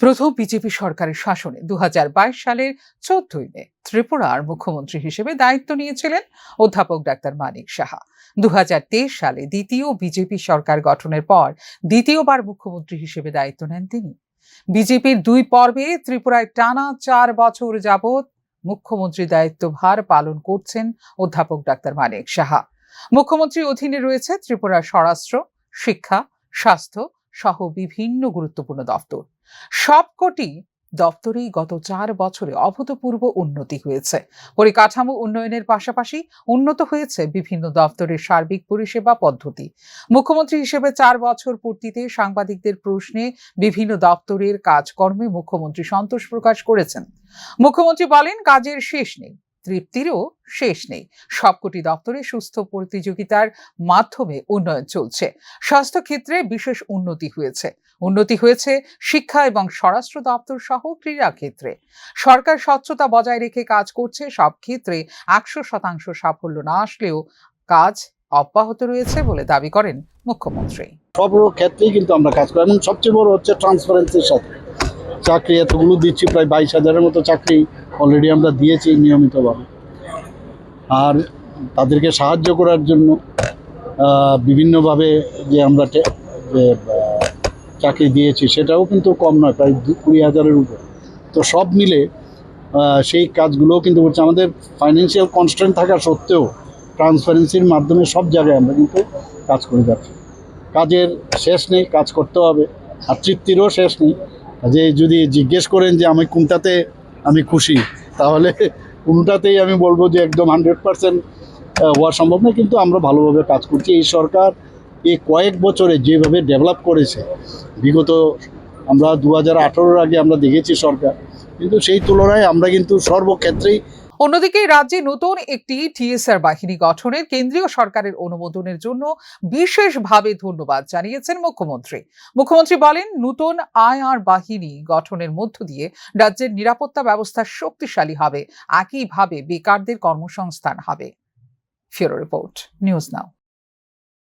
প্রথম বিজেপি সরকারের শাসনে 2022 সালের 14 মে ত্রিপুরার মুখ্যমন্ত্রী হিসেবে দায়িত্ব নিয়েছিলেন অধ্যাপক ডাক্তার মানিক সাহা। 2023 সালে দ্বিতীয় বিজেপি সরকার গঠনের পর দ্বিতীয়বার মুখ্যমন্ত্রী হিসেবে দায়িত্ব নেন তিনি। বিজেপির দুই পর্বে ত্রিপুরায় টানা 4 বছর যাবৎ মুখ্যমন্ত্রী দায়িত্বভার পালন করছেন অধ্যাপক ডাক্তার মানিক সাহা। মুখ্যমন্ত্রীর অধীনে রয়েছে ত্রিপুরার স্বরাষ্ট্র, শিক্ষা, স্বাস্থ্য সহ বিভিন্ন গুরুত্বপূর্ণ দপ্তর। সবকটি দপ্তরেই গত 4 বছরে অভূতপূর্ব উন্নতি হয়েছে। পরিকাঠামো উন্নয়নের পাশাপাশি উন্নত হয়েছে বিভিন্ন দপ্তরের সার্বিক পরিষেবা পদ্ধতি। মুখ্যমন্ত্রী হিসেবে 4 বছর পূর্তিতে সাংবাদিকদের প্রশ্নে বিভিন্ন দপ্তরের কাজকর্মে মুখ্যমন্ত্রী সন্তোষ প্রকাশ করেছেন। মুখ্যমন্ত্রী বলেন, কাজের শেষ নেই, তৃপ্তিরও শেষ নেই। সবকটি দপ্তরে সুস্থ প্রতিযোগিতার মাধ্যমে উন্নয়ন চলছে। স্বাস্থ্য ক্ষেত্রে বিশেষ উন্নতি হয়েছে শিক্ষা এবং স্বরাষ্ট্র দপ্তর সহ ক্রীড়া ক্ষেত্রে। সরকার স্বচ্ছতা বজায় রেখে কাজ করছে। সব ক্ষেত্রে 100% সাফল্য না আসলেও কাজ অব্যাহত রয়েছে বলে দাবি করেন মুখ্যমন্ত্রী। সব ক্ষেত্রেই কিন্তু আমরা কাজ করি এবং সবচেয়ে বড় হচ্ছে ট্রান্সপারেন্সির সাথে চাকরি এতগুলো দিচ্ছি, প্রায় 22,000-এর মতো চাকরি অলরেডি আমরা দিয়েছি নিয়মিতভাবে। আর তাদেরকে সাহায্য করার জন্য বিভিন্নভাবে যে আমরা যে চাকরি দিয়েছি সেটাও কিন্তু কম নয়, প্রায় 20,000-এর উপরে। তো সব মিলে সেই কাজগুলোও কিন্তু করছে। আমাদের ফাইন্যান্সিয়াল কনস্ট্রেন্ট থাকা সত্ত্বেও ট্রান্সপারেন্সির মাধ্যমে সব জায়গায় আমরা কিন্তু কাজ করে যাচ্ছি। কাজের শেষ নেই, কাজ করতে হবে। আর তৃপ্তিরও শেষ নেই। যে যদি জিজ্ঞেস করেন যে আমি কোনটাতে আমি খুশি, তাহলে কোনটাতেই আমি বলবো যে একদম 100% হওয়া সম্ভব না, কিন্তু আমরা ভালোভাবে কাজ করছি। এই সরকার এই কয়েক বছরে যেভাবে ডেভেলপ করেছে, বিগত আমরা 2018-এর আগে আমরা দেখেছি সরকার, কিন্তু সেই তুলনায় আমরা কিন্তু সর্বক্ষেত্রেই। অন্যদিকে রাজ্যে নতুন একটি টিএসআর বাহিনী গঠনের কেন্দ্রীয় সরকারের অনুমোদনের জন্য বিশেষভাবে ধন্যবাদ জানিয়েছেন মুখ্যমন্ত্রী বলেন, নতুন আইআর বাহিনী গঠনের মধ্য দিয়ে রাজ্যের নিরাপত্তা ব্যবস্থা শক্তিশালী হবে, একইভাবে বেকারদের কর্মসংস্থান হবে। ফিউরো রিপোর্ট, নিউজ নাও।